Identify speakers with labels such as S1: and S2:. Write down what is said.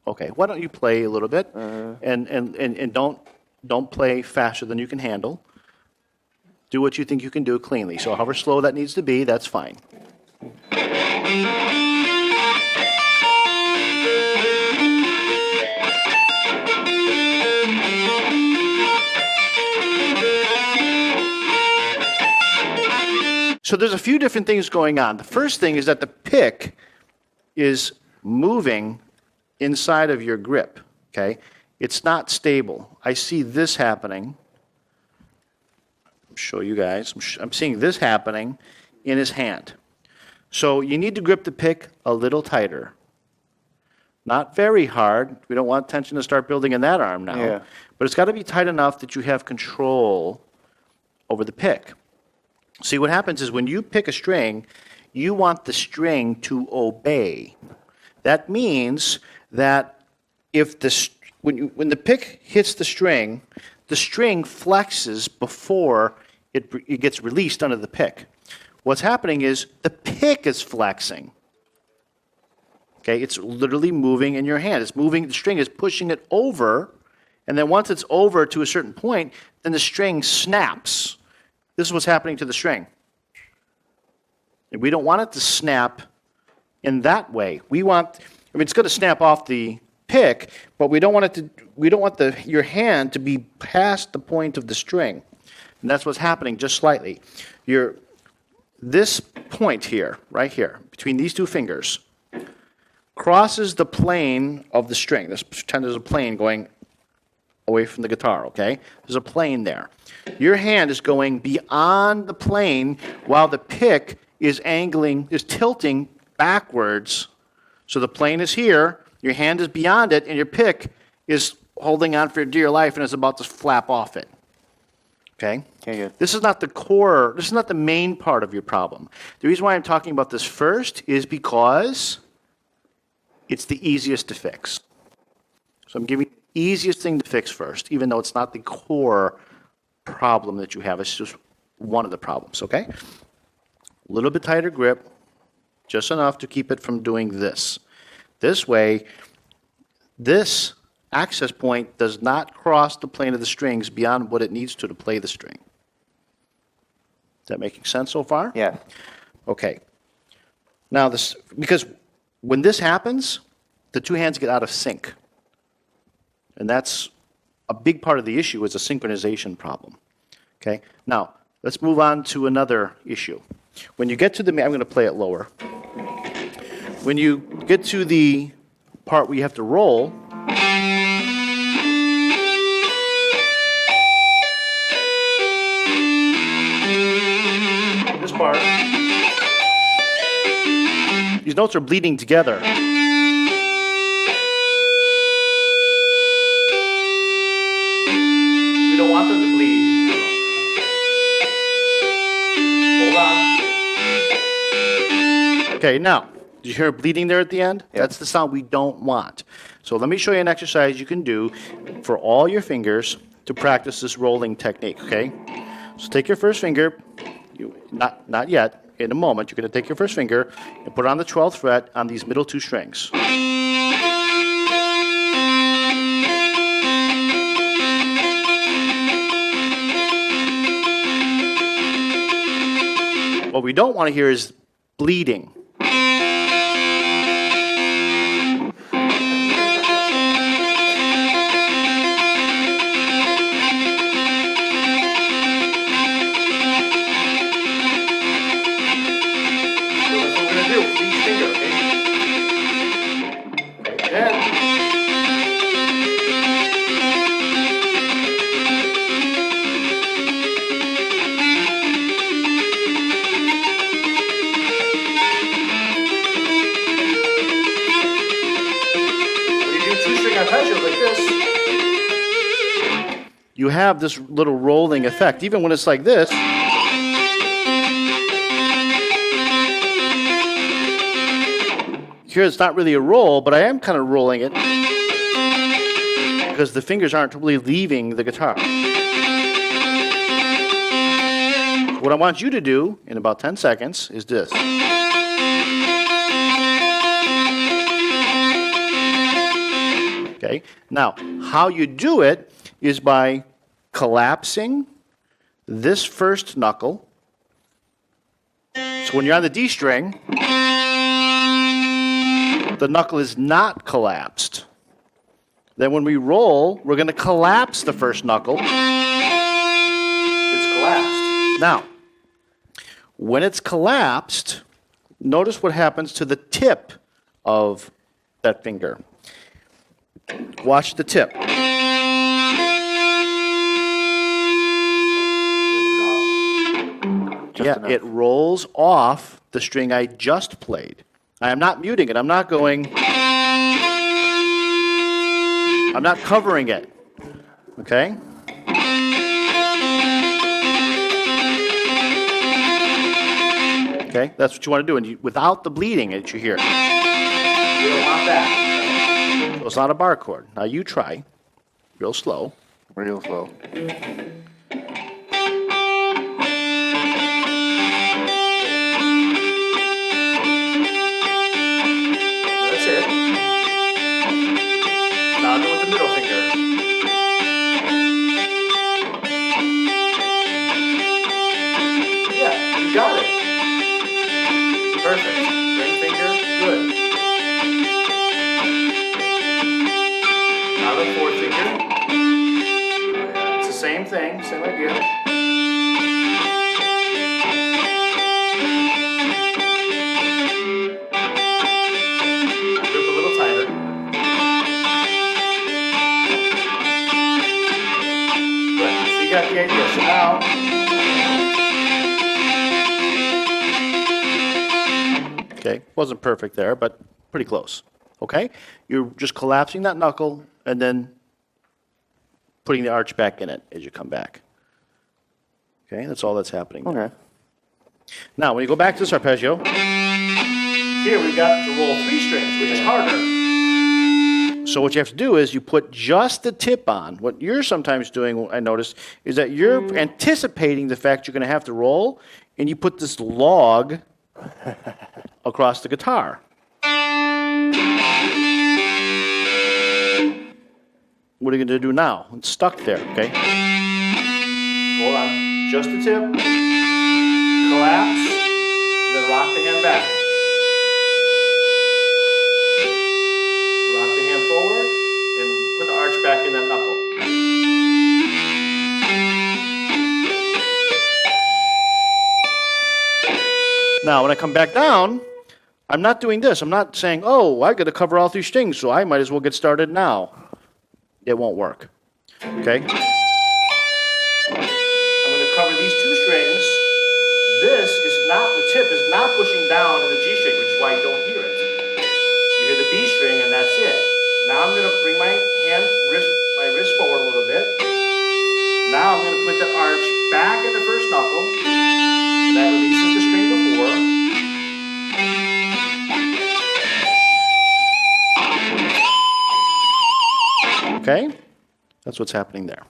S1: Okay, why don't you play a little bit, and don't play faster than you can handle. Do what you think you can do cleanly. So however slow that needs to be, that's fine. So there's a few different things going on. The first thing is that the pick is moving inside of your grip, okay? It's not stable. I see this happening. I'll show you guys. I'm seeing this happening in his hand. So you need to grip the pick a little tighter. Not very hard. We don't want tension to start building in that arm now.
S2: Yeah.
S1: But it's got to be tight enough that you have control over the pick. See, what happens is when you pick a string, you want the string to obey. That means that if when the pick hits the string flexes before it gets released under the pick. What's happening is the pick is flexing. Okay, it's literally moving in your hand. It's moving, the string is pushing it over, and then once it's over to a certain point, then the string snaps. This is what's happening to the string. And we don't want it to snap in that way. It's going to snap off the pick, but we don't want your hand to be past the point of the string. And that's what's happening just slightly. This point here, right here, between these two fingers, crosses the plane of the string. Let's pretend there's a plane going away from the guitar, okay? There's a plane there. Your hand is going beyond the plane while the pick is tilting backwards. So the plane is here, your hand is beyond it, and your pick is holding on for dear life and is about to flap off it. Okay?
S2: Yeah.
S1: This is not the main part of your problem. The reason why I'm talking about this first is because it's the easiest to fix. So I'm giving you the easiest thing to fix first, even though it's not the core problem that you have. It's just one of the problems, okay? A little bit tighter grip, just enough to keep it from doing this. This way, this access point does not cross the plane of the strings beyond what it needs to play the string. Is that making sense so far?
S2: Yeah.
S1: Okay. Now, because when this happens, the two hands get out of sync. And that's a big part of the issue is a synchronization problem. Okay? Now, let's move on to another issue. When you get to I'm going to play it lower. When you get to the part where you have to roll, this part, these notes are bleeding together. We don't want them to bleed. Hold on. Okay, now, did you hear bleeding there at the end?
S2: Yep.
S1: That's the sound we don't want. So let me show you an exercise you can do for all your fingers to practice this rolling technique, okay? So take your first finger, not yet, in a moment, you're going to take your first finger and put it on the 12th fret on these middle two strings. What we don't want to hear is bleeding. You have this little rolling effect. Even when it's like this, here it's not really a roll, but I am kind of rolling it because the fingers aren't really leaving the guitar. What I want you to do in about 10 seconds is this. Okay? Now, how you do it is by collapsing this first knuckle. So when you're on the D string, the knuckle is not collapsed. Then when we roll, we're going to collapse the first knuckle. It's collapsed. Now, when it's collapsed, notice what happens to the tip of that finger. Watch the tip. Yeah, it rolls off the string I just played. I am not muting it. I'm not going. I'm not covering it. Okay? Okay, that's what you want to do, and without the bleeding that you hear. You don't want that. So it's not a bar chord. Now you try, real slow.
S2: Real slow.
S1: That's it. Now do it with the middle finger. Yeah, you got it. Perfect. Ring finger, good. Now the fourth finger. It's the same thing, same idea. Grip a little tighter. Good. So you got the idea. So now. Okay, wasn't perfect there, but pretty close. Okay? You're just collapsing that knuckle and then putting the arch back in it as you come back. Okay, that's all that's happening.
S2: Okay.
S1: Now, when you go back to this arpeggio, here we've got to roll 3 strings, which is harder. So what you have to do is you put just the tip on. What you're sometimes doing, I notice, is that you're anticipating the fact you're going to have to roll, and you put this log across the guitar. What are you going to do now? It's stuck there, okay? Hold on. Just the tip. Collapse. Then rock the hand back. Rock the hand forward and put the arch back in that knuckle. Now, when I come back down, I'm not doing this. I'm not saying, oh, I got to cover all 3 strings, so I might as well get started now. It won't work. Okay? I'm going to cover these 2 strings. This is not, the tip is not pushing down to the G string, which is why you don't hear it. You hear the B string, and that's it. Now I'm going to bring my wrist forward a little bit. Now I'm going to put the arch back in the first knuckle. And that releases the string before. Okay? That's what's happening there.